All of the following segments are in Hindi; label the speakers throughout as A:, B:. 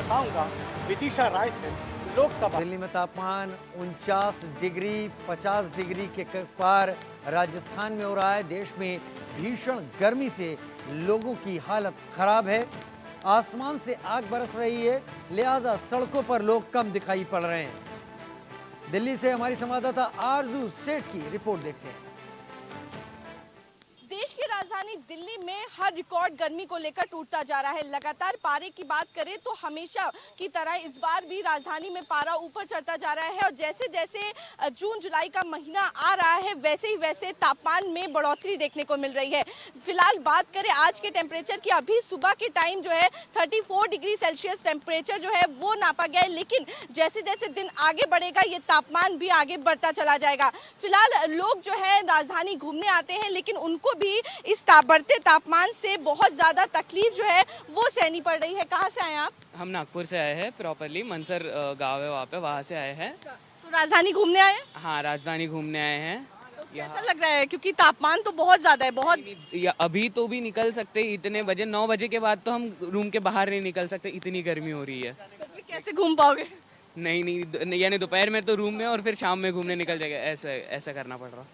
A: दिखाऊंगा विदिशा राय से लोकसभा।
B: दिल्ली में तापमान 49 डिग्री 50 डिग्री के पार राजस्थान में हो रहा है। देश में भीषण गर्मी से लोगों की हालत खराब है। आसमान से आग बरस रही है, लिहाजा सड़कों पर लोग कम दिखाई पड़ रहे हैं। दिल्ली से हमारी संवाददाता आरजू सेठ की रिपोर्ट देखते हैं।
C: देश की राजधानी दिल्ली में हर रिकॉर्ड गर्मी को लेकर टूटता जा रहा है। लगातार पारे की बात करें तो हमेशा की तरह इस बार भी राजधानी में पारा ऊपर चढ़ता जा रहा है और जैसे जैसे जून जुलाई का महीना आ रहा है वैसे ही वैसे तापमान में बढ़ोतरी देखने को मिल रही है। फिलहाल बात करें आज के टेम्परेचर की, अभी सुबह के टाइम जो है 34 डिग्री सेल्सियस टेम्परेचर जो है वो नापा गया है, लेकिन जैसे जैसे दिन आगे बढ़ेगा ये तापमान भी आगे बढ़ता चला जाएगा। फिलहाल लोग जो है राजधानी घूमने आते हैं, लेकिन उनको भी इस बढ़ते तापमान से बहुत ज्यादा तकलीफ जो है वो सहनी पड़ रही है। कहाँ से आए आप?
D: हम नागपुर से आए हैं, प्रॉपरली मनसर गांव है वहाँ पे, वहाँ से आए हैं।
C: तो राजधानी घूमने आए हैं?
D: हाँ, राजधानी घूमने आए हैं।
C: तो कैसा लग रहा है, क्योंकि तापमान तो बहुत ज्यादा है, बहुत।
D: अभी तो भी निकल सकते, इतने बजे 9 बजे के बाद तो हम रूम के बाहर नहीं निकल सकते, इतनी गर्मी हो रही है।
C: तो फिर कैसे घूम पाओगे?
D: नहीं, यानी दोपहर में तो रूम में और फिर शाम में घूमने निकल जाएगा, ऐसा करना पड़ रहा।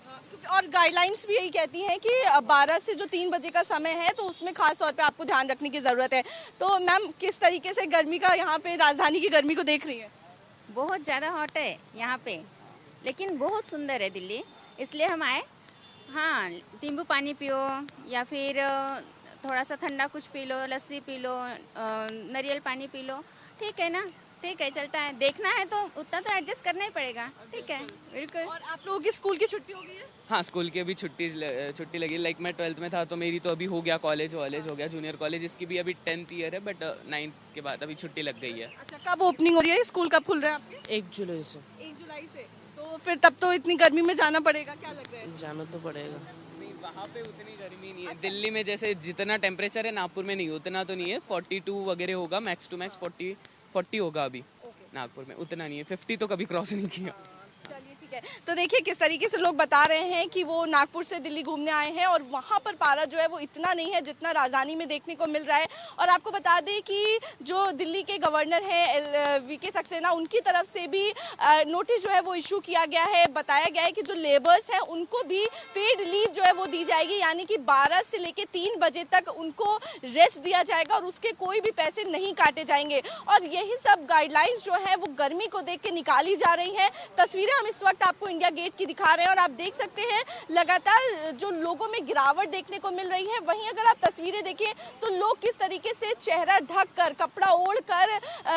C: और गाइडलाइंस भी यही कहती हैं कि 12 से जो 3 बजे का समय है तो उसमें खास तौर पे आपको ध्यान रखने की ज़रूरत है। तो मैम, किस तरीके से गर्मी का यहाँ पे राजधानी की गर्मी को देख रही है?
E: बहुत ज़्यादा हॉट है यहाँ पे, लेकिन बहुत सुंदर है दिल्ली, इसलिए हम आए। हाँ, नींबू पानी पियो या फिर थोड़ा सा ठंडा कुछ पी लो, लस्सी पी लो, नारियल पानी पी लो, ठीक है ना? ठीक है, चलता है। देखना है तो उतना तो एडजस्ट करना ही पड़ेगा, ठीक है, बिल्कुल।
C: और आप लोगों की स्कूल की छुट्टी हो गई है?
D: हाँ, स्कूल की अभी छुट्टी लगी। लाइक मैं 12th में था तो मेरी तो अभी हो गया, कॉलेज हो गया, जूनियर कॉलेज, इसकी भी अभी 10th ईयर है, बट 9th के बाद अभी छुट्टी लग गई है।
C: अच्छा, कब ओपनिंग हो रही है? स्कूल कब खुल रहे हैं आपके?
D: 1 जुलाई से।
C: 1 जुलाई से। तो फिर तब तो इतनी गर्मी में जाना पड़ेगा, क्या लग रहा है?
D: जाना तो पड़ेगा। नहीं, वहाँ पे उतनी गर्मी नहीं है। अच्छा। दिल्ली में जैसे जितना टेम्परेचर है नागपुर में नहीं, उतना तो नहीं है। 42 वगैरह होगा, मैक्स टू मैक्स 40 होगा अभी नागपुर में, उतना नहीं है। 50 तो कभी क्रॉस नहीं किया।
C: चलिए, ठीक है। तो देखिए किस तरीके से लोग बता रहे हैं कि वो नागपुर से दिल्ली घूमने आए हैं और वहाँ पर पारा जो है वो इतना नहीं है जितना राजधानी में देखने को मिल रहा है। और आपको बता दें कि जो दिल्ली के गवर्नर हैं वीके सक्सेना, उनकी तरफ से भी नोटिस जो है वो इशू किया गया है। बताया गया है कि जो लेबर्स हैं उनको भी पेड लीव जो है वो दी जाएगी, यानी कि 12 से लेकर 3 बजे तक उनको रेस्ट दिया जाएगा और उसके कोई भी पैसे नहीं काटे जाएंगे। और यही सब गाइडलाइंस जो है वो गर्मी को देख के निकाली जा रही हैं। तस्वीरें हम इस वक्त आपको इंडिया गेट की दिखा रहे हैं और आप देख सकते हैं लगातार जो लोगों में गिरावट देखने को मिल रही है। वहीं अगर आप तस्वीरें देखें तो लोग किस तरीके से चेहरा ढक कर, कपड़ा ओढ़ कर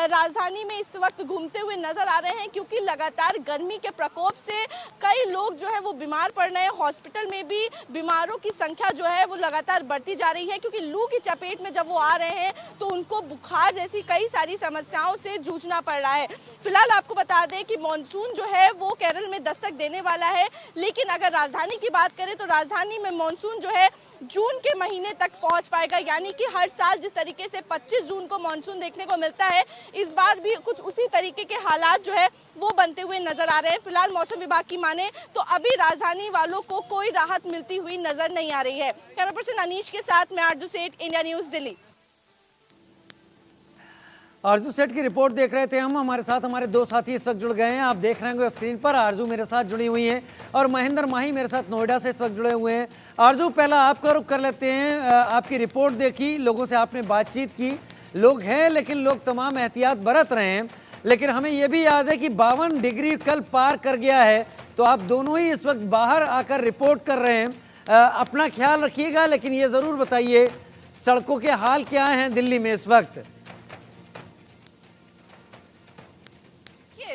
C: राजधानी में इस वक्त घूमते हुए नजर आ रहे हैं, क्योंकि लगातार गर्मी के प्रकोप से कई लोग जो है वो बीमार पड़ रहे हैं। हॉस्पिटल में भी बीमारों की संख्या जो है वो लगातार बढ़ती जा रही है, क्योंकि लू की चपेट में जब वो आ रहे हैं तो उनको बुखार जैसी कई सारी समस्याओं से जूझना पड़ रहा है। फिलहाल आपको बता दें कि मॉनसून जो है वो केरल में दस्तक देने वाला है, लेकिन अगर राजधानी की बात करें तो राजधानी में मॉनसून जो है जून के महीने तक पहुंच पाएगा, यानी कि हर साल जिस तरीके से 25 जून को मॉनसून देखने को मिलता है, इस बार भी कुछ उसी तरीके के हालात जो है वो बनते हुए नजर आ रहे हैं। फिलहाल मौसम विभाग की माने तो अभी राजधानी वालों को कोई राहत मिलती हुई नजर नहीं आ रही है। कैमरा पर्सन अनीश के साथ मैं आरजू सेठ, इंडिया न्यूज दिल्ली।
B: आरजू सेठ की रिपोर्ट देख रहे थे हम। हमारे साथ हमारे 2 साथी इस वक्त जुड़ गए हैं, आप देख रहे होंगे स्क्रीन पर। आरजू मेरे साथ जुड़ी हुई हैं और महेंद्र माही मेरे साथ नोएडा से इस वक्त जुड़े हुए हैं। आरजू, पहला आपका रुख कर लेते हैं। आपकी रिपोर्ट देखी, लोगों से आपने बातचीत की, लोग हैं लेकिन लोग तमाम एहतियात बरत रहे हैं, लेकिन हमें यह भी याद है कि 52 डिग्री कल पार कर गया है, तो आप दोनों ही इस वक्त बाहर आकर रिपोर्ट कर रहे हैं। अपना ख्याल रखिएगा, लेकिन ये ज़रूर बताइए सड़कों के हाल क्या हैं दिल्ली में इस वक्त?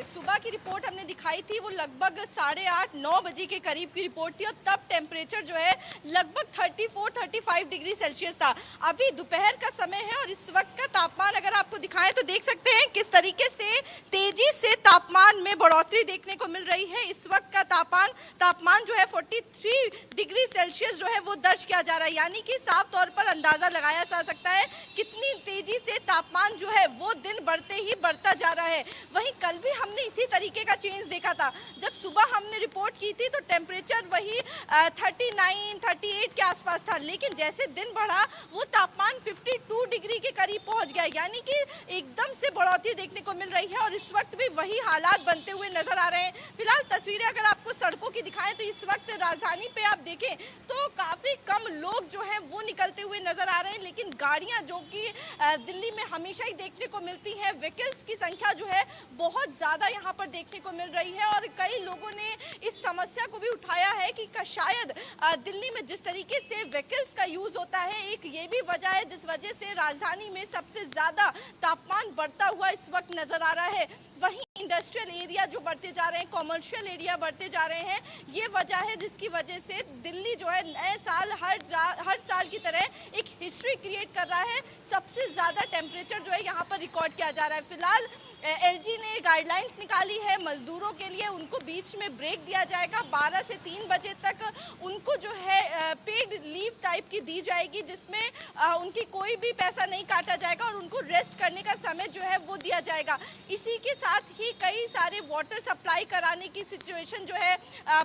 C: सुबह की रिपोर्ट हमने दिखाई थी वो लगभग 8:30-9 बजे के करीब की रिपोर्ट थी और तब टेम्परेचर जो है लगभग 34-35 डिग्री सेल्सियस था। अभी दोपहर का समय है और इस वक्त का तापमान अगर आपको दिखाएं तो देख सकते हैं किस तरीके से तेजी से तापमान में बढ़ोतरी देखने को मिल रही है। इस वक्त का तापमान जो है 43 डिग्री सेल्सियस जो है वो दर्ज किया जा रहा है, यानी कि साफ तौर पर अंदाजा लगाया जा सकता है कितनी तेजी से तापमान जो है वो दिन बढ़ते ही बढ़ता जा रहा है। वहीं कल भी हमने इसी तरीके का चेंज देखा था। जब सुबह हमने रिपोर्ट की थी तो टेम्परेचर वही 39-38 के आसपास था, लेकिन जैसे दिन बढ़ा वो तापमान 52 डिग्री के करीब पहुंच गया, यानी कि एकदम से बढ़ोतरी देखने को मिल रही है और इस वक्त भी वही हालात बनते हुए नजर आ रहे हैं। फिलहाल तस्वीरें अगर आपको सड़कों की दिखाएं तो इस वक्त राजधानी पे आप देखें तो काफी कम लोग जो हैं वो निकलते हुए नजर आ रहे हैं, लेकिन गाड़ियां जो कि दिल्ली में हमेशा ही देखने को मिलती है, व्हीकल्स की संख्या जो है बहुत ज्यादा यहाँ पर देखने को मिल रही है। और कई लोगों ने इस समस्या को भी उठाया है कि शायद दिल्ली में जिस तरीके से व्हीकल्स का यूज होता है, एक ये भी वजह है जिस वजह से राजधानी में सबसे ज्यादा तापमान बढ़ता हुआ इस वक्त नजर आ रहा है। वहीं इंडस्ट्रियल एरिया जो बढ़ते जा रहे हैं, कॉमर्शियल एरिया बढ़ते जा रहे हैं, ये वजह है जिसकी वजह से दिल्ली जो है नए साल हर साल की तरह एक हिस्ट्री क्रिएट कर रहा है। सबसे ज्यादा टेम्परेचर जो है यहाँ पर रिकॉर्ड किया जा रहा है। फिलहाल एलजी ने गाइडलाइंस निकाली है मजदूरों के लिए, उनको बीच में ब्रेक दिया जाएगा। 12 से 3 बजे तक उनको जो है पेड लीव टाइप की दी जाएगी, जिसमें उनकी कोई भी पैसा नहीं काटा जाएगा और उनको रेस्ट करने का समय जो है वो दिया जाएगा। इसी के साथ ही कई सारे वाटर सप्लाई कराने की सिचुएशन जो है,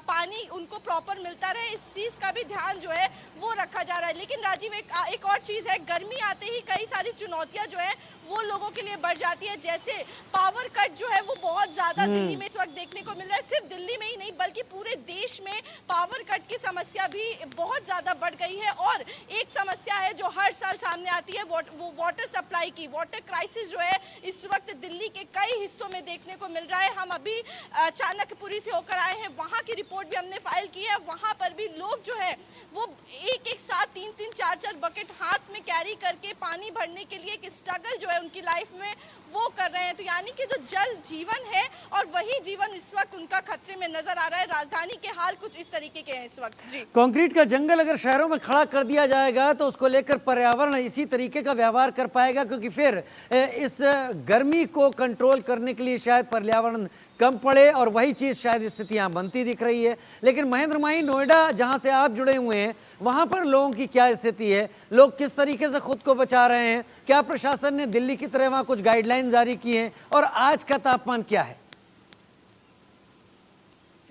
C: पानी उनको प्रॉपर मिलता रहे, इस चीज का भी ध्यान जो है वो रखा जा रहा है। लेकिन राजीव एक और चीज है, गर्मी आते ही कई सारी चुनौतियां जो है वो लोगों के लिए बढ़ जाती है। जैसे पावर कट जो है वो बहुत ज्यादा दिल्ली में इस वक्त देखने को मिल रहा है। सिर्फ दिल्ली में ही नहीं बल्कि पूरे देश में पावर कट की समस्या भी बहुत ज्यादा बढ़ गई है। और एक समस्या है जो हर साल सामने आती है, वो वाटर सप्लाई की। वाटर क्राइसिस जो है इस वक्त दिल्ली के कई हिस्सों में देखने को मिल रहा है। हम अभी चाणक्यपुरी से होकर आए हैं, वहां की रिपोर्ट भी हमने फाइल की है। वहां पर भी लोग जो है वो एक साथ 3-3, 4-4 बकेट हाथ में कैरी करके पानी भरने के लिए एक स्ट्रगल जो है उनकी लाइफ में वो कर रहे हैं। तो यानी कि जो जल जीवन है और वही जीवन इस वक्त उनका खतरे में नजर आ रहा है। राजधानी के हाल कुछ इस तरीके के हैं इस वक्त। जी,
B: कंक्रीट का जंगल अगर शहरों में खड़ा कर दिया जाएगा तो उसको लेकर पर्यावरण इसी तरीके का व्यवहार कर पाएगा, क्योंकि फिर इस गर्मी को कंट्रोल करने के लिए शायद पर्यावरण कम पड़े और वही चीज शायद स्थिति यहाँ बनती दिख रही है। लेकिन महेंद्र माही, नोएडा जहां से आप जुड़े हुए हैं, वहां पर लोगों की क्या स्थिति है? लोग किस तरीके से खुद को बचा रहे हैं? क्या प्रशासन ने दिल्ली की तरह वहां कुछ गाइडलाइन जारी की हैं? और आज का तापमान क्या है?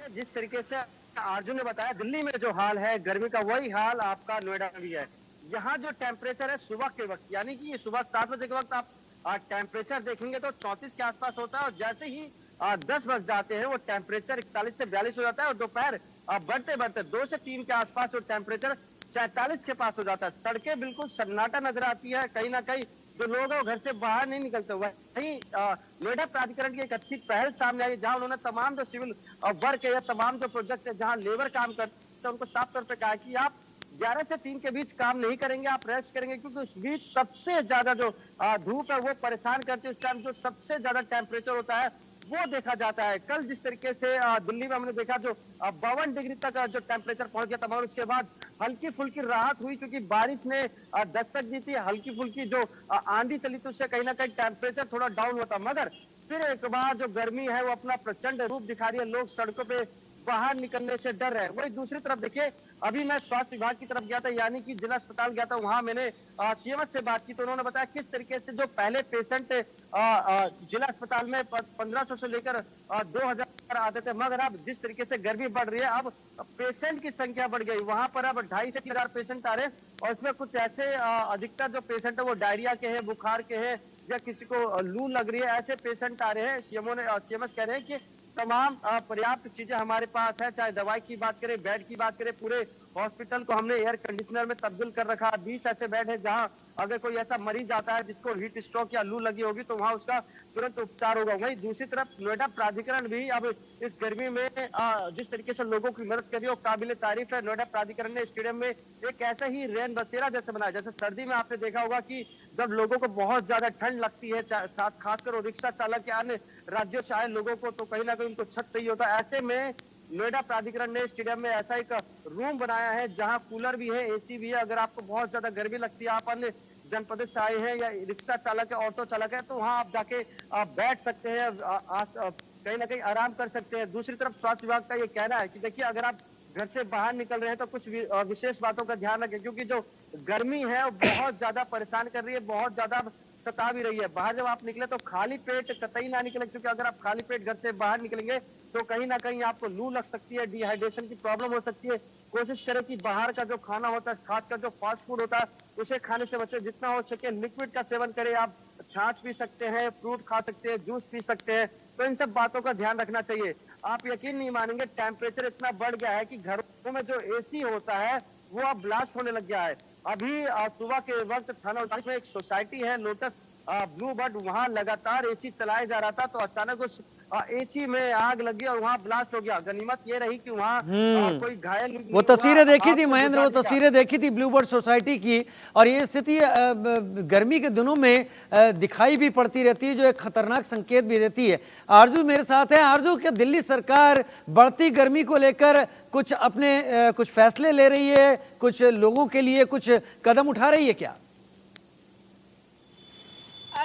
A: जिस तरीके से अर्जुन ने बताया, दिल्ली में जो हाल है गर्मी का, वही हाल आपका नोएडा में भी है। यहाँ जो टेम्परेचर है सुबह के वक्त, यानी कि सुबह 7 बजे के वक्त आप टेम्परेचर देखेंगे तो 34 के आसपास होता है, और जैसे ही 10 बज जाते हैं वो टेम्परेचर 41 से 42 हो जाता है, और दोपहर बढ़ते बढ़ते 2 से 3 के आसपास वो टेम्परेचर 47 के पास हो जाता है। सड़कें बिल्कुल सन्नाटा नजर आती है, कहीं ना कहीं जो लोग हैं वो घर से बाहर नहीं निकलते। वहीं नोएडा प्राधिकरण की एक अच्छी पहल सामने आई, जहां उन्होंने तमाम जो सिविल वर्क है या तमाम जो प्रोजेक्ट है जहां लेबर काम करते हैं उनको साफ तौर पर कहा कि आप 11 से 3 के बीच काम नहीं करेंगे, आप रेस्ट करेंगे, क्योंकि उस बीच सबसे ज्यादा जो धूप है वो परेशान करती है। उस टाइम जो सबसे ज्यादा टेम्परेचर होता है वो देखा जाता है। कल जिस तरीके से दिल्ली में हमने देखा जो 52 डिग्री तक जो टेम्परेचर पहुंच गया था, मगर उसके बाद हल्की फुल्की राहत हुई क्योंकि बारिश ने दस्तक दी थी। हल्की फुल्की जो आंधी चली थी उससे कहीं ना कहीं टेम्परेचर थोड़ा डाउन हुआ था, मगर फिर एक बार जो गर्मी है वो अपना प्रचंड रूप दिखा रही है। लोग सड़कों पे बाहर निकलने से डर रहे हैं। वही दूसरी तरफ देखिए, अभी मैं स्वास्थ्य विभाग की तरफ गया था, यानी कि जिला अस्पताल गया था, वहां मैंने सीएमएच से बात की तो उन्होंने बताया किस तरीके से जो पहले पेशेंट जिला अस्पताल में 1500 से लेकर 2000 आते थे, मगर अब जिस तरीके से गर्मी बढ़ रही है अब पेशेंट की संख्या बढ़ गई। वहां पर अब 2500 से 3000 पेशेंट आ रहे हैं, और इसमें कुछ ऐसे अधिकतर जो पेशेंट है वो डायरिया के हैं, बुखार के हैं, या किसी को लू लग रही है, ऐसे पेशेंट आ रहे हैं। सीएमएच कह रहे हैं कि तमाम पर्याप्त चीजें हमारे पास है, चाहे दवाई की बात करें, बेड की बात करें, पूरे हॉस्पिटल को हमने एयर कंडीशनर में तब्दील कर रखा है। 20 ऐसे बेड है जहां अगर कोई ऐसा मरीज आता है जिसको हीट स्ट्रोक या लू लगी होगी तो वहां उसका तुरंत उपचार होगा। वहीं दूसरी तरफ नोएडा प्राधिकरण भी अब इस गर्मी में जिस तरीके से लोगों की मदद कर रही है वो काबिल तारीफ है। नोएडा प्राधिकरण ने स्टेडियम में एक ऐसा ही रैन बसेरा जैसे बनाया, जैसे सर्दी में आपने देखा होगा कि जब लोगों को बहुत ज्यादा ठंड लगती है, खासकर रिक्शा चालक या अन्य राज्यों से आए लोगों को, तो कहीं ना कहीं उनको छत चाहिए होता है। ऐसे में नोएडा प्राधिकरण ने स्टेडियम में ऐसा एक रूम बनाया है जहां कूलर भी है, एसी भी है। अगर आपको बहुत ज्यादा गर्मी लगती है, आप अन्य जनपद से आए हैं या रिक्शा चालक है, ऑटो चालक है, तो वहां आप जाके बैठ सकते हैं, कहीं ना कहीं आराम कर सकते हैं। दूसरी तरफ स्वास्थ्य विभाग का ये कहना है कि देखिए, अगर आप घर से बाहर निकल रहे हैं तो कुछ विशेष बातों का ध्यान रखें, क्योंकि जो गर्मी है वो बहुत ज्यादा परेशान कर रही है, बहुत ज्यादा सता भी रही है। बाहर जब आप निकले तो खाली पेट कतई ना निकले, क्योंकि अगर आप खाली पेट घर से बाहर निकलेंगे तो कहीं ना कहीं आपको लू लग सकती है, डिहाइड्रेशन की प्रॉब्लम हो सकती है। कोशिश करें कि बाहर का जो खाना होता है, खासकर जो फास्ट फूड होता है, उसे खाने से बचे, जितना हो सके लिक्विड का सेवन करें। आप छाछ पी सकते हैं, फ्रूट खा सकते हैं, जूस पी सकते हैं। तो इन सब बातों का ध्यान रखना चाहिए। आप यकीन नहीं मानेंगे, टेम्परेचर इतना बढ़ गया है कि घरों में जो एसी होता है वो अब ब्लास्ट होने लग गया है। अभी सुबह के वक्त थाना में एक सोसाइटी है लोटस ब्लू बर्ड, वहां लगातार एसी चलाया जा रहा था, तो अचानक उस एसी में आग लगी और वहां ब्लास्ट हो गया। गनीमत ये रही कि वहां कोई घायल नहीं
B: वो
A: हुआ।
B: तस्वीरें देखी थी
A: आपको
B: महेंद्र, वो
A: बुझा दिया।
B: तस्वीरें देखी थी ब्लू बर्ड सोसाइटी की, और ये स्थिति गर्मी के दिनों में दिखाई भी पड़ती रहती है, जो एक खतरनाक संकेत भी देती है। आरजू मेरे साथ है। आरजू, क्या दिल्ली सरकार बढ़ती गर्मी को लेकर कुछ अपने कुछ फैसले ले रही है, कुछ लोगों के लिए कुछ कदम उठा रही है क्या?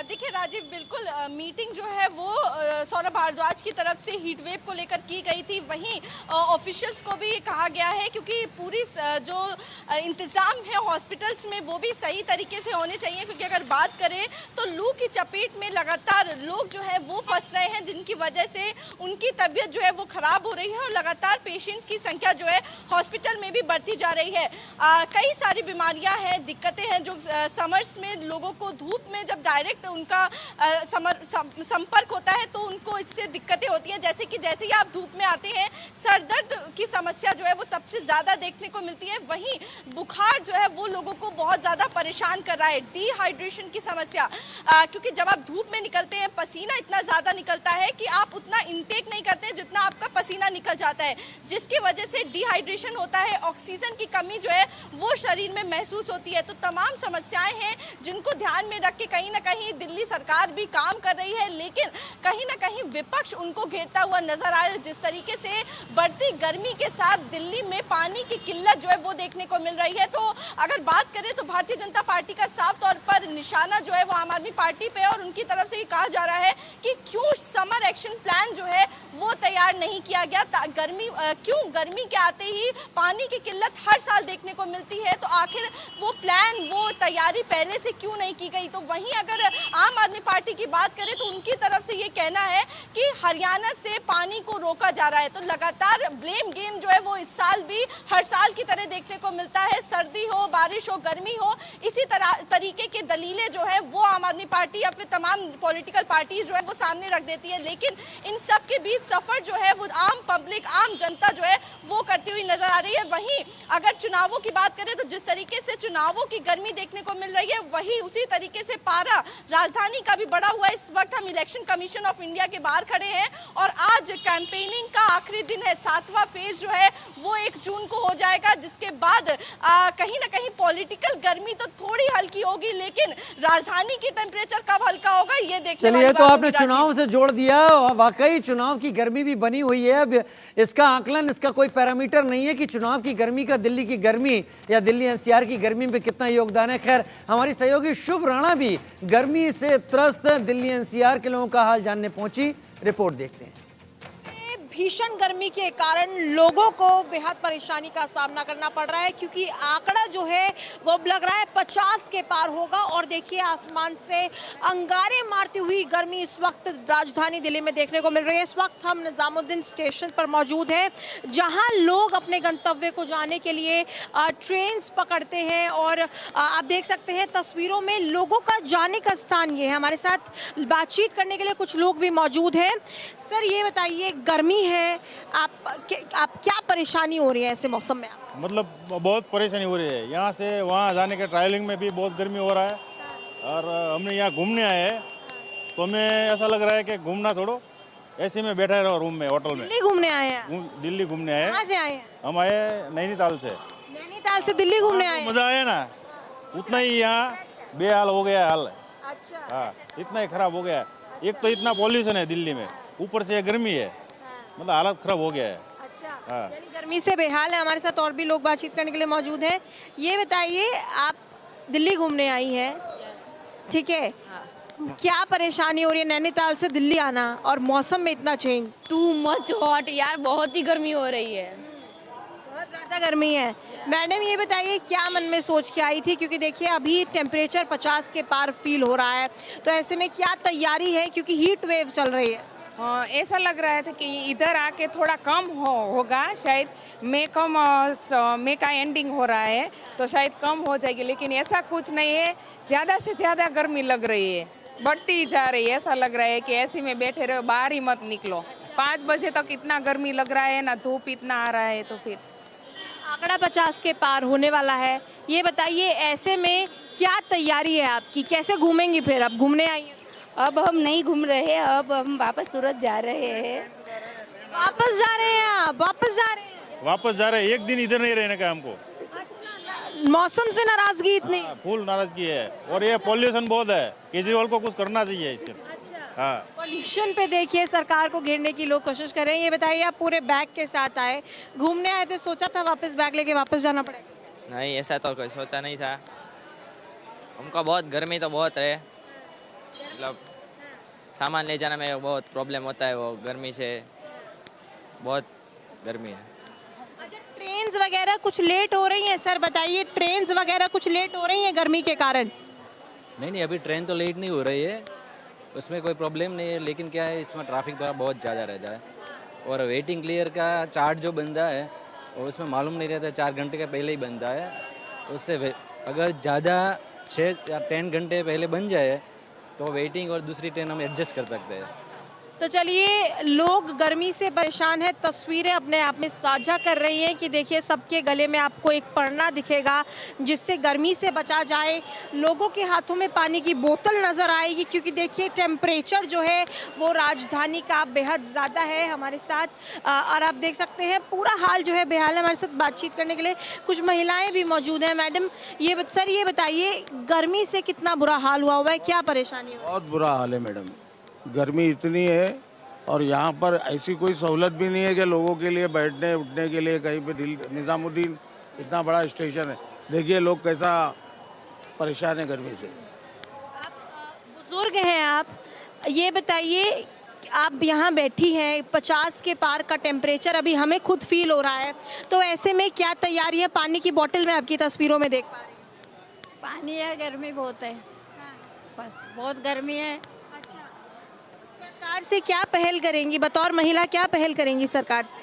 C: देखिए राजीव, बिल्कुल मीटिंग जो है वो सौरभ भारद्वाज की तरफ से हीट वेव को लेकर की गई थी। वहीं ऑफिशियल्स को भी कहा गया है, क्योंकि पूरी जो इंतज़ाम है हॉस्पिटल्स में वो भी सही तरीके से होने चाहिए, क्योंकि अगर बात करें तो लू की चपेट में लगातार लोग जो है वो फंस रहे हैं, जिनकी वजह से उनकी तबीयत जो है वो ख़राब हो रही है और लगातार पेशेंट्स की संख्या जो है हॉस्पिटल में भी बढ़ती जा रही है। कई सारी बीमारियाँ हैं, दिक्कतें हैं, जो समर्स में लोगों को धूप में जब डायरेक्ट उनका संपर्क होता है तो उनको इससे दिक्कतें होती हैं। जैसे ही आप धूप में आते हैं, सर दर्द की समस्या जो है वो सबसे ज़्यादा देखने को मिलती है। वहीं बुखार जो है वो लोगों को बहुत ज़्यादा परेशान कर रहा है, डिहाइड्रेशन की समस्या, क्योंकि जब आप धूप में निकलते हैं पसीना इतना ज़्यादा निकलता है कि आप उतना इंटेक नहीं करते जितना आपका पसीना निकल जाता है, जिसकी वजह से डिहाइड्रेशन होता है, ऑक्सीजन की कमी जो है वो शरीर में महसूस होती है। तो तमाम समस्याएं हैं जिनको ध्यान में रख के कहीं ना कहीं दिल्ली सरकार भी काम कर रही है, लेकिन कहीं ना कहीं विपक्ष उनको घेरता हुआ नजर आ रहा है। जिस तरीके से बढ़ती गर्मी के साथ दिल्ली में पानी की किल्लत जो है वो देखने को मिल रही है, तो अगर बात करें तो भारतीय जनता पार्टी का साफ तौर पर निशाना जो है वो आम आदमी पार्टी पे, और उनकी तरफ से ये कहा जा रहा है कि क्यों समर एक्शन प्लान जो है वो तैयार नहीं किया गया। क्यों गर्मी के आते ही पानी की किल्लत हर साल देखने को मिलती है, तो आखिर वो प्लान, वो तैयारी पहले से क्यों नहीं की गई। तो वहीं अगर आम आदमी पार्टी की बात करें तो उनकी तरफ से ये कहना है कि हरियाणा से पानी को रोका जा रहा है। तो लगातार ब्लेम गेम जो है वो इस साल भी हर साल की तरह देखने को मिलता है। सर्दी हो, बारिश हो, गर्मी हो, इसी तरीके के दलीलें जो है वो आम आदमी पार्टी या फिर तमाम पॉलिटिकल पार्टीज जो है वो सामने रख देती है, लेकिन इन सब के बीच सफर जो है वो आम पब्लिक, आम जनता जो है वो करती हुई नजर आ रही है। वहीं अगर चुनावों की बात करें तो जिस तरीके से चुनावों की गर्मी देखने को मिल रही है, वही उसी तरीके से पारा राजधानी का भी बढ़ा हुआ है। इस वक्त हम इलेक्शन कमीशन ऑफ इंडिया के बाहर खड़े हैं और आज कैंपेनिंग का आखिरी दिन है। 7वां फेज जो है वो 1 जून को हो जाएगा, जिसके बाद कहीं ना कहीं पॉलिटिकल गर्मी तो थोड़ी हल्की होगी, लेकिन राजधानी की टेम्परेचर कब हल्का होगा ये देखने वाली
B: चलिए,
C: बात
B: तो
C: होगी।
B: आपने चुनाव से जोड़ दिया, वाकई चुनाव की गर्मी भी बनी हुई है। अब इसका आकलन, इसका कोई पैरामीटर नहीं है कि चुनाव की गर्मी का दिल्ली की गर्मी या दिल्ली एनसीआर की गर्मी में कितना योगदान है। खैर, हमारी सहयोगी शुभ राणा भी गर्मी से त्रस्त दिल्ली एनसीआर के लोगों का हाल जानने पहुंची। रिपोर्ट देखते हैं।
F: भीषण गर्मी के कारण लोगों को बेहद परेशानी का सामना करना पड़ रहा है, क्योंकि आंकड़ा जो है वो लग रहा है 50 के पार होगा। और देखिए, आसमान से अंगारे मारती हुई गर्मी इस वक्त राजधानी दिल्ली में देखने को मिल रही है। इस वक्त हम निजामुद्दीन स्टेशन पर मौजूद हैं, जहां लोग अपने गंतव्य को जाने के लिए ट्रेन पकड़ते हैं। और आप देख सकते हैं तस्वीरों में लोगों का जाने का स्थान ये है। हमारे साथ बातचीत करने के लिए कुछ लोग भी मौजूद हैं। सर, ये बताइए, गर्मी है, आप क्या परेशानी हो रही है ऐसे मौसम में?
G: मतलब बहुत परेशानी हो रही है। यहाँ से वहाँ जाने के ट्रैवलिंग में भी बहुत गर्मी हो रहा है, और हमने यहाँ घूमने आए हैं तो हमें ऐसा लग रहा है कि घूमना छोड़ो, ऐसे में बैठे रहो रूम में, होटल में।
F: दिल्ली घूमने आए हैं?
G: दिल्ली घूमने आए।
F: कहाँ से आए हैं?
G: हम आए नैनीताल से।
F: नैनीताल से दिल्ली घूमने आए हैं?
G: मजा आया ना, उतना ही यहाँ बेहाल हो गया हाल।
F: अच्छा।
G: हाँ, इतना ही खराब हो गया। एक तो इतना पॉल्यूशन है दिल्ली में, ऊपर से गर्मी है, मतलब हालत खराब हो गया है।
F: अच्छा,
G: हाँ।
F: यानी गर्मी से बेहाल है। हमारे साथ और भी लोग बातचीत करने के लिए मौजूद हैं। ये बताइए, आप दिल्ली घूमने आई हैं, ठीक है? क्या परेशानी हो रही है नैनीताल से दिल्ली आना और मौसम में इतना चेंज?
H: टू मच हॉट यार, बहुत ही गर्मी हो रही है,
F: बहुत ज़्यादा गर्मी है। मैडम, ये बताइए, क्या मन में सोच के आई थी? क्योंकि देखिए, अभी टेम्परेचर 50 के पार फील हो रहा है, तो ऐसे में क्या तैयारी है, क्योंकि हीट वेव चल रही है?
I: ऐसा लग रहा था कि इधर आके थोड़ा कम होगा शायद। मई का एंडिंग हो रहा है तो शायद कम हो जाएगी, लेकिन ऐसा कुछ नहीं है, ज़्यादा से ज़्यादा गर्मी लग रही है। बढ़ती ही जा रही है। ऐसा लग रहा है कि एसी में बैठे रहो, बाहर ही मत निकलो। 5 बजे तक इतना गर्मी लग रहा है ना, धूप इतना आ रहा है, तो फिर
F: आंकड़ा 50 के पार होने वाला है। ये बताइए ऐसे में क्या तैयारी है आपकी, कैसे घूमेंगी फिर? अब घूमने आई हैं?
E: अब हम नहीं घूम रहे, अब हम वापस सूरत जा रहे हैं।
F: वापस जा रहे हैं आप? वापस जा रहे हैं?
G: वापस जा रहे हैं, एक दिन इधर नहीं रहने का हमको।
F: अच्छा, मौसम से नाराजगी इतनी?
G: फुल नाराजगी है, और ये पॉल्यूशन बहुत है, केजरीवाल को कुछ करना चाहिए इसके। हाँ,
F: पॉल्यूशन पे देखिए सरकार को घेरने की लोग कोशिश कर रहे हैं। ये बताइए आप पूरे बैग के साथ आए, घूमने आए थे, सोचा था वापस बैग लेके वापस जाना पड़ेगा?
J: नहीं, ऐसा तो कोई सोचा नहीं था। हमको बहुत गर्मी तो बहुत है, मतलब सामान ले जाने में बहुत प्रॉब्लम होता है, वो गर्मी से बहुत गर्मी है।
F: अच्छा, ट्रेन्स वगैरह कुछ लेट हो रही हैं? सर बताइए, ट्रेन्स वगैरह कुछ लेट हो रही हैं गर्मी के कारण?
K: नहीं, अभी ट्रेन तो लेट नहीं हो रही है, उसमें कोई प्रॉब्लम नहीं है, लेकिन क्या है इसमें ट्रैफिक थोड़ा बहुत ज़्यादा रहता है, और वेटिंग क्लियर का चार्ट जो बनता है और उसमें मालूम नहीं रहता, 4 घंटे का पहले ही बनता है। उससे अगर ज़्यादा 6 या 10 घंटे पहले बन जाए तो वेटिंग और दूसरी ट्रेन हम एडजस्ट कर सकते हैं।
F: तो चलिए, लोग गर्मी से परेशान है, तस्वीरें अपने आप में साझा कर रही हैं कि देखिए सबके गले में आपको एक पन्ना दिखेगा जिससे गर्मी से बचा जाए। लोगों के हाथों में पानी की बोतल नज़र आएगी, क्योंकि देखिए टेम्परेचर जो है वो राजधानी का बेहद ज़्यादा है। हमारे साथ और आप देख सकते हैं पूरा हाल जो है बेहाल है। हमारे साथ बातचीत करने के लिए कुछ महिलाएँ भी मौजूद हैं। मैडम, सर ये बताइए, गर्मी से कितना बुरा हाल हुआ है, क्या परेशानी है?
L: बहुत बुरा हाल है मैडम, गर्मी इतनी है, और यहाँ पर ऐसी कोई सहूलत भी नहीं है कि लोगों के लिए बैठने उठने के लिए कहीं पे। निज़ामुद्दीन इतना बड़ा स्टेशन है, देखिए लोग कैसा परेशान है गर्मी से।
F: बुजुर्ग हैं आप, ये बताइए, आप यहाँ बैठी हैं, 50 के पार का टेम्परेचर अभी हमें खुद फील हो रहा है, तो ऐसे में क्या तैयारी है? पानी की बोतल में आपकी तस्वीरों में देख पा रही हूँ।
E: पानी है, गर्मी बहुत है, बस बहुत गर्मी है।
F: सरकार से क्या पहल करेंगी, बतौर महिला क्या पहल करेंगी सरकार से?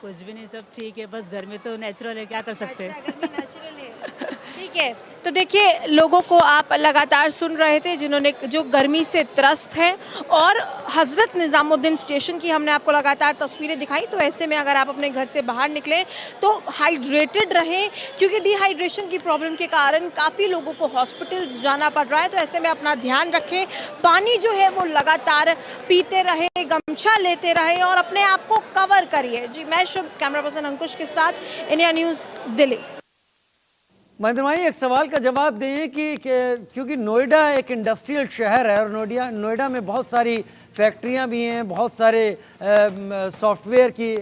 M: कुछ भी नहीं, सब ठीक है, बस गर्मी तो नेचुरल है, क्या कर सकते हैं।
F: गर्मी नेचुरल है, ठीक है। तो देखिए, लोगों को आप लगातार सुन रहे थे जिन्होंने जो गर्मी से त्रस्त हैं, और हज़रत निज़ामुद्दीन स्टेशन की हमने आपको लगातार तस्वीरें दिखाई। तो ऐसे में अगर आप अपने घर से बाहर निकलें तो हाइड्रेटेड रहें, क्योंकि डिहाइड्रेशन की प्रॉब्लम के कारण काफ़ी लोगों को हॉस्पिटल्स जाना पड़ रहा है। तो ऐसे में अपना ध्यान रखें, पानी जो है वो लगातार पीते रहें, गमछा लेते रहें और अपने आप को कवर करिए। जी, मैं शुभ, कैमरा पर्सन अंकुश के साथ, इंडिया न्यूज़, दिल्ली।
B: महेंद्र भाई, एक सवाल का जवाब दें कि क्योंकि नोएडा एक इंडस्ट्रियल शहर है और नोएडा में बहुत सारी फैक्ट्रियां भी हैं, बहुत सारे सॉफ्टवेयर की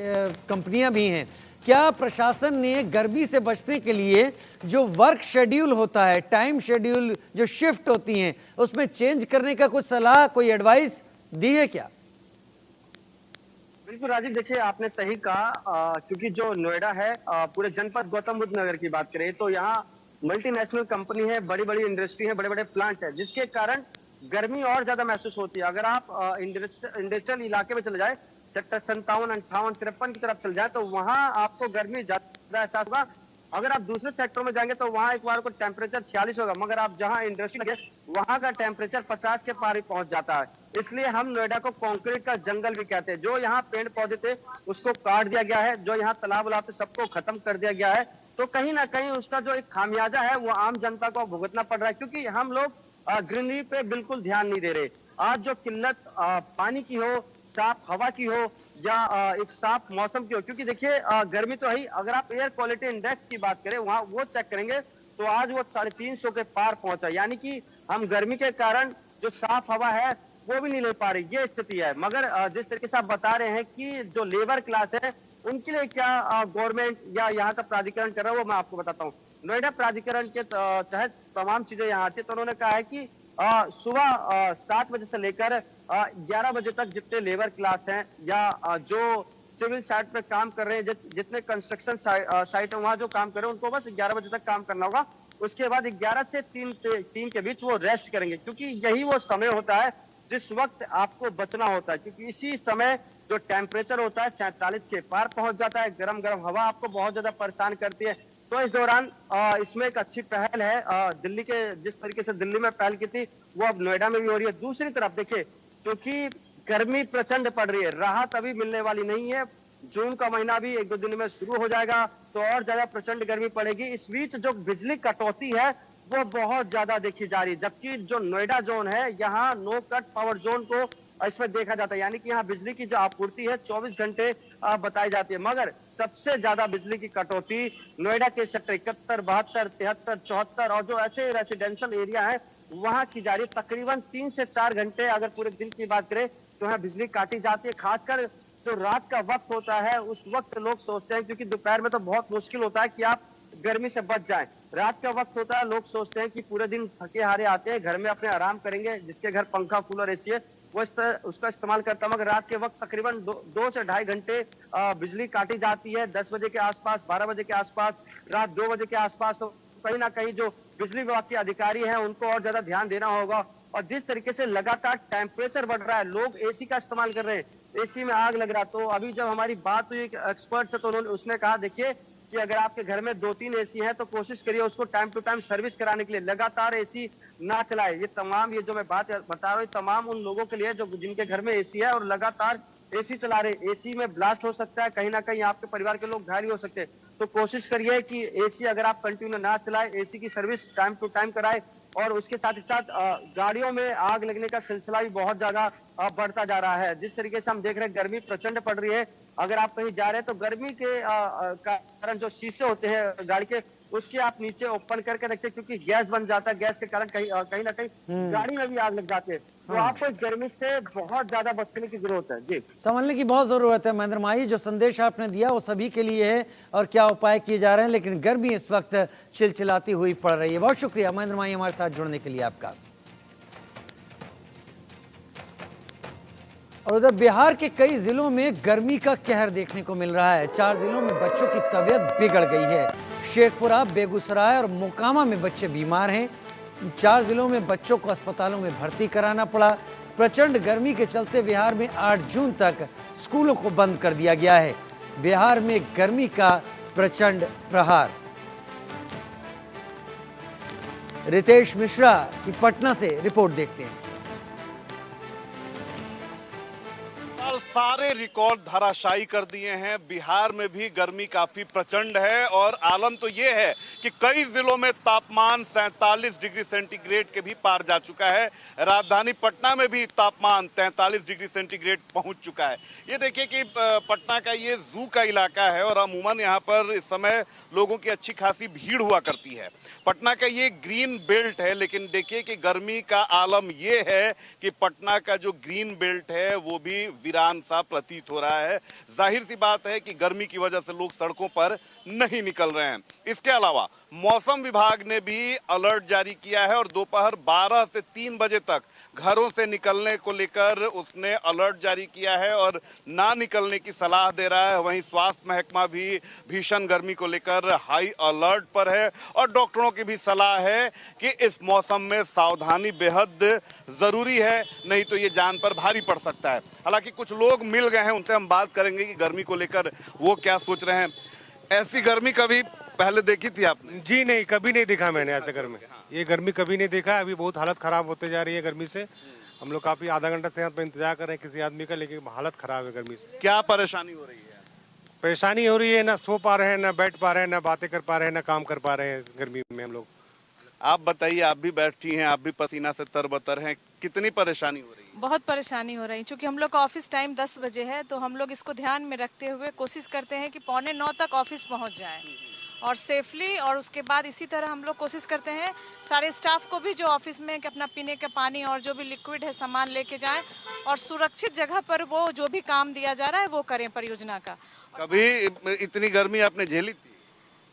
B: कंपनियां भी हैं, क्या प्रशासन ने गर्मी से बचने के लिए जो वर्क शेड्यूल होता है, टाइम शेड्यूल जो शिफ्ट होती हैं, उसमें चेंज करने का कुछ सलाह, कोई एडवाइस दी है क्या?
A: बिल्कुल राजीव, देखिए आपने सही कहा, क्योंकि जो नोएडा है, पूरे जनपद गौतम बुद्ध नगर की बात करें तो यहाँ मल्टीनेशनल कंपनी है, बड़ी बड़ी इंडस्ट्री है, बड़े बड़े प्लांट है, जिसके कारण गर्मी और ज्यादा महसूस होती है। अगर आप इंडस्ट्रियल इलाके में चले जाए, सेक्टर 57, 58, 53 की तरफ चल जाए, तो वहां आपको गर्मी ज्यादा एहसास होगा। अगर आप दूसरे सेक्टर में जाएंगे तो वहां एक बार को टेम्परेचर 46 होगा, मगर आप जहां इंडस्ट्री लगे वहां का टेम्परेचर 50 के पार ही पहुंच जाता है। इसलिए हम नोएडा को कंक्रीट का जंगल भी कहते हैं। जो यहाँ पेड़ पौधे थे उसको काट दिया गया है, जो यहाँ तालाब उलाब थे सबको खत्म कर दिया गया है। तो कहीं ना कहीं उसका जो एक खामियाजा है वो आम जनता को भुगतना पड़ रहा है, क्योंकि हम लोग ग्रीनरी पे बिल्कुल ध्यान नहीं दे रहे। आज जो किल्लत पानी की हो, साफ हवा की हो, या एक साफ मौसम की हो, क्योंकि देखिए गर्मी तो है ही, अगर आप एयर क्वालिटी इंडेक्स की बात करें, वहां वो चेक करेंगे तो आज वो 350 के पार पहुंचा, यानी कि हम गर्मी के कारण जो साफ हवा है वो भी नहीं ले पा रही, ये स्थिति है। मगर जिस तरीके से आप बता रहे हैं कि जो लेबर क्लास है उनके लिए क्या गवर्नमेंट या यहाँ का प्राधिकरण कर रहा है, वो मैं आपको बताता हूँ। नोएडा प्राधिकरण के तहत तमाम चीजें यहाँ आती है। तो उन्होंने कहा है कि सुबह 7 बजे से लेकर 11 बजे तक जितने लेबर क्लास हैं या जो सिविल साइट पे काम कर रहे हैं, जितने कंस्ट्रक्शन साइट है वहां जो काम कर रहे हैं, उनको बस 11 बजे तक काम करना होगा। उसके बाद 11 से 3 के बीच वो रेस्ट करेंगे, क्योंकि यही वो समय होता है जिस वक्त आपको बचना होता है, क्योंकि इसी समय जो टेम्परेचर होता है 47 के पार पहुंच जाता है। गरम गरम हवा आपको बहुत ज्यादा परेशान करती है। तो इस दौरान इसमें एक अच्छी पहल है, दिल्ली के जिस तरीके से दिल्ली में पहल की थी वो अब नोएडा में भी हो रही है। दूसरी तरफ देखिए, क्योंकि गर्मी प्रचंड पड़ रही है, राहत अभी मिलने वाली नहीं है। जून का महीना भी 1-2 दिन में शुरू हो जाएगा तो और ज्यादा प्रचंड गर्मी पड़ेगी। इस बीच जो बिजली कटौती है वो बहुत ज्यादा देखी जा रही है, जबकि जो नोएडा जोन है यहाँ नो कट पावर जोन को इसमें देखा जाता है, यानी कि यहाँ बिजली की जो आपूर्ति है 24 घंटे बताई जाती है। मगर सबसे ज्यादा बिजली की कटौती नोएडा के सेक्टर 71, 72, 73, 74 और जो ऐसे रेसिडेंशियल एरिया है वहां की जा रही है। तकरीबन 3 से 4 घंटे अगर पूरे दिन की बात करें तो यहाँ बिजली काटी जाती है। खासकर जो रात का वक्त होता है उस वक्त लोग सोचते हैं, क्योंकि दोपहर में तो बहुत मुश्किल होता है कि आप गर्मी से बच जाएं। रात का वक्त होता है, लोग सोचते हैं कि पूरे दिन थके हारे आते हैं, घर में अपने आराम करेंगे, जिसके घर पंखा कूलर एसी है वो उसका इस्तेमाल करता है। मगर रात के वक्त तकरीबन 2 से 2.5 घंटे बिजली काटी जाती है। 10 बजे के आसपास, 12 बजे के आसपास, रात 2 बजे के आसपास। तो कहीं ना कहीं जो बिजली विभाग के अधिकारी हैं उनको और ज्यादा ध्यान देना होगा। और जिस तरीके से लगातार टेम्परेचर बढ़ रहा है, लोग एसी का इस्तेमाल कर रहे हैं, एसी में आग लग रहा। तो अभी जब हमारी बात हुई एक्सपर्ट से तो उसने कहा देखिए कि अगर आपके घर में 2-3 एसी हैं तो कोशिश करिए उसको टाइम टू टाइम सर्विस कराने के लिए, लगातार एसी ना चलाए। ये तमाम, ये जो मैं बात बता रहा हूँ, तमाम उन लोगों के लिए जो जिनके घर में एसी है और लगातार एसी चला रहे। एसी में ब्लास्ट हो सकता है, कहीं ना कहीं आपके परिवार के लोग घायल हो सकते हैं। तो कोशिश करिए कि एसी अगर आप कंटिन्यू ना चलाए, एसी की सर्विस टाइम टू टाइम कराए। और उसके साथ ही साथ गाड़ियों में आग लगने का सिलसिला भी बहुत ज्यादा बढ़ता जा रहा है। जिस तरीके से हम देख रहे हैं गर्मी प्रचंड पड़ रही है, अगर आप कहीं जा रहे हैं तो गर्मी के कारण जो शीशे होते हैं गाड़ी के उसके आप नीचे ओपन करके रखते, क्योंकि गैस बन जाता है, गैस के कारण कहीं ना कहीं गाड़ी में भी आग लग जाती है। तो आपको इस गर्मी से बहुत ज्यादा बचने की जरूरत है। जी,
B: संभलने की बहुत जरूरत है। महेंद्र माही, जो संदेश आपने दिया वो सभी के लिए है और क्या उपाय किए जा रहे हैं, लेकिन गर्मी इस वक्त चिलचिलाती हुई पड़ रही है। बहुत शुक्रिया महेंद्र माही हमारे साथ जुड़ने के लिए आपका। और उधर बिहार के कई जिलों में गर्मी का कहर देखने को मिल रहा है। 4 जिलों में बच्चों की तबीयत बिगड़ गई है। शेखपुरा, बेगूसराय और मोकामा में बच्चे बीमार हैं। 4 जिलों में बच्चों को अस्पतालों में भर्ती कराना पड़ा। प्रचंड गर्मी के चलते बिहार में 8 जून तक स्कूलों को बंद कर दिया गया है। बिहार में गर्मी का प्रचंड प्रहार। रितेश मिश्रा की पटना से रिपोर्ट देखते हैं।
N: सारे रिकॉर्ड धराशायी कर दिए हैं। बिहार में भी गर्मी काफी प्रचंड है और आलम तो ये है कि कई जिलों में तापमान 47 डिग्री सेंटीग्रेड के भी पार जा चुका है। राजधानी पटना में भी तापमान 43 डिग्री सेंटीग्रेड पहुंच चुका है। ये देखिए कि पटना का ये जू का इलाका है और अमूमन यहाँ पर इस समय लोगों की अच्छी खासी भीड़ हुआ करती है। पटना का ये ग्रीन बेल्ट है, लेकिन देखिए कि गर्मी का आलम ये है कि पटना का जो ग्रीन बेल्ट है वो भी वीरान सा प्रतीत हो रहा है। जाहिर सी बात है कि गर्मी की वजह से लोग सड़कों पर नहीं निकल रहे हैं। इसके अलावा मौसम विभाग ने भी अलर्ट जारी किया है और दोपहर 12 से 3 बजे तक घरों से निकलने को लेकर उसने अलर्ट जारी किया है और ना निकलने की सलाह दे रहा है। वहीं स्वास्थ्य महकमा भी भीषण गर्मी को लेकर हाई अलर्ट पर है और डॉक्टरों की भी सलाह है कि इस मौसम में सावधानी बेहद जरूरी है, नहीं तो ये जान पर भारी पड़ सकता है। हालांकि कुछ लोग मिल गए हैं, उनसे हम बात करेंगे कि गर्मी को लेकर वो क्या सोच रहे हैं। ऐसी गर्मी कभी पहले देखी थी आपने?
O: जी नहीं, कभी नहीं देखा मैंने आज तक गर्मी। ये गर्मी कभी नहीं देखा। अभी बहुत हालत खराब होते जा रही है गर्मी से। हम लोग काफी आधा घंटा से यहाँ पे इंतजार कर रहे हैं किसी आदमी का, लेकिन हालत खराब है गर्मी से।
N: क्या परेशानी हो रही है?
O: परेशानी हो रही है, ना सो पा रहे हैं, ना बैठ पा रहे हैं, ना बातें कर पा रहे हैं, ना काम कर पा रहे हैं गर्मी में हम लोग।
N: आप बताइए, आप भी बैठी हैं, आप भी पसीना से तरबतर हैं, कितनी परेशानी हो रही है?
P: बहुत परेशानी हो रही है, क्योंकि हम लोग का ऑफिस टाइम 10 बजे है, तो हम लोग इसको ध्यान में रखते हुए कोशिश करते हैं कि 8:45 तक ऑफिस पहुंच जाए और सेफली। और उसके बाद इसी तरह हम लोग कोशिश करते हैं सारे स्टाफ को भी जो ऑफिस में कि अपना पीने का पानी और जो भी लिक्विड है सामान लेके जाएं और सुरक्षित जगह पर वो जो भी काम दिया जा रहा है वो करें परियोजना का।
N: कभी इतनी गर्मी आपने झेली थी?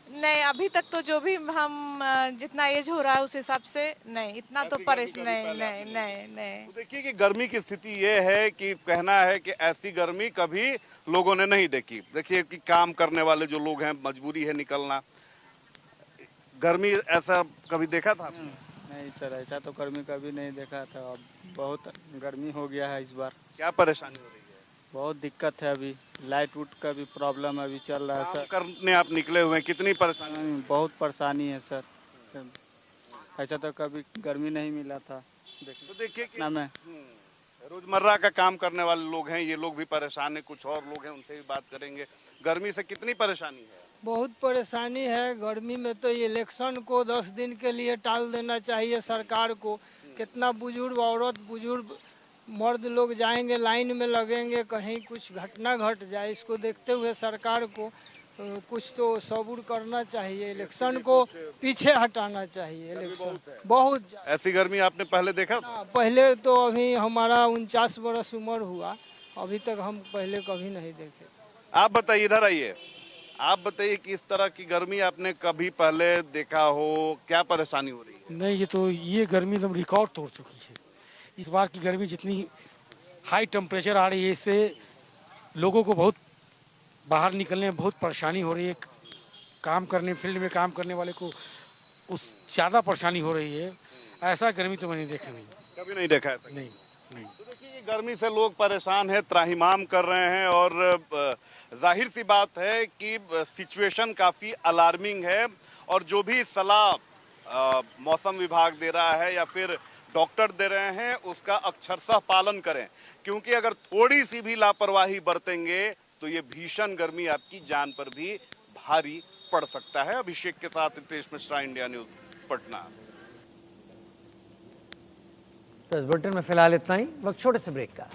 P: नहीं, अभी तक तो जो भी हम जितना एज हो रहा है उस हिसाब से नहीं, इतना तो परेशान नहीं।
N: देखिए कि गर्मी की स्थिति ये है कि कहना है कि ऐसी गर्मी कभी लोगों ने नहीं देखी। देखिए कि काम करने वाले जो लोग हैं, मजबूरी है निकलना। गर्मी ऐसा कभी देखा था आपने?
Q: नहीं सर, ऐसा तो गर्मी कभी नहीं देखा था। अब बहुत गर्मी हो गया है इस बार।
N: क्या परेशानी हो रही है?
Q: बहुत दिक्कत है। अभी लाइट वुट का भी प्रॉब्लम अभी चल रहा है सर।
N: करने आप निकले हुए हैं, कितनी परेशानी?
Q: बहुत परेशानी है सर। ऐसा तो कभी गर्मी नहीं मिला था।
N: तो देखिए कि
Q: ना मैं
N: रोजमर्रा का काम करने वाले लोग हैं, ये लोग भी परेशान हैं, कुछ और लोग हैं उनसे भी बात करेंगे। गर्मी से कितनी परेशानी है?
R: बहुत परेशानी है गर्मी में। तो ये इलेक्शन को 10 दिन के लिए टाल देना चाहिए सरकार को। कितना बुजुर्ग औरत बुजुर्ग मर्द लोग जाएंगे, लाइन में लगेंगे, कहीं कुछ घटना घट जाए, इसको देखते हुए सरकार को कुछ तो सबूर करना चाहिए। इलेक्शन को पीछे हटाना चाहिए। इलेक्शन बहुत
N: ऐसी गर्मी आपने पहले देखा था?
R: पहले तो अभी हमारा 49 बरस उम्र हुआ, अभी तक हम पहले कभी नहीं देखे।
N: आप बताइए, इधर आइए, आप बताइए कि इस तरह की गर्मी आपने कभी पहले देखा हो? क्या परेशानी हो रही है?
S: नहीं, ये गर्मी एकदम रिकॉर्ड तोड़ चुकी है। इस बार की गर्मी जितनी हाई टेम्परेचर आ रही है, इससे लोगों को बहुत बाहर निकलने में बहुत परेशानी हो रही है। काम करने, फील्ड में काम करने वाले को उस ज़्यादा परेशानी हो रही है। ऐसा गर्मी तो मैंने देखा नहीं,
N: कभी नहीं देखा है?
S: नहीं।
N: तो देखिए, ये गर्मी से लोग परेशान हैं, त्राहिमाम कर रहे हैं और जाहिर सी बात है कि सिचुएशन काफ़ी अलार्मिंग है और जो भी सलाह मौसम विभाग दे रहा है या फिर डॉक्टर दे रहे हैं उसका अक्षरशः पालन करें, क्योंकि अगर थोड़ी सी भी लापरवाही बरतेंगे तो ये भीषण गर्मी आपकी जान पर भी भारी पड़ सकता है। अभिषेक के साथ रितेश मिश्रा, इंडिया न्यूज, पटना।
B: तो इस बुलेटिन में फिलहाल इतना ही, वक्त छोटे से ब्रेक का।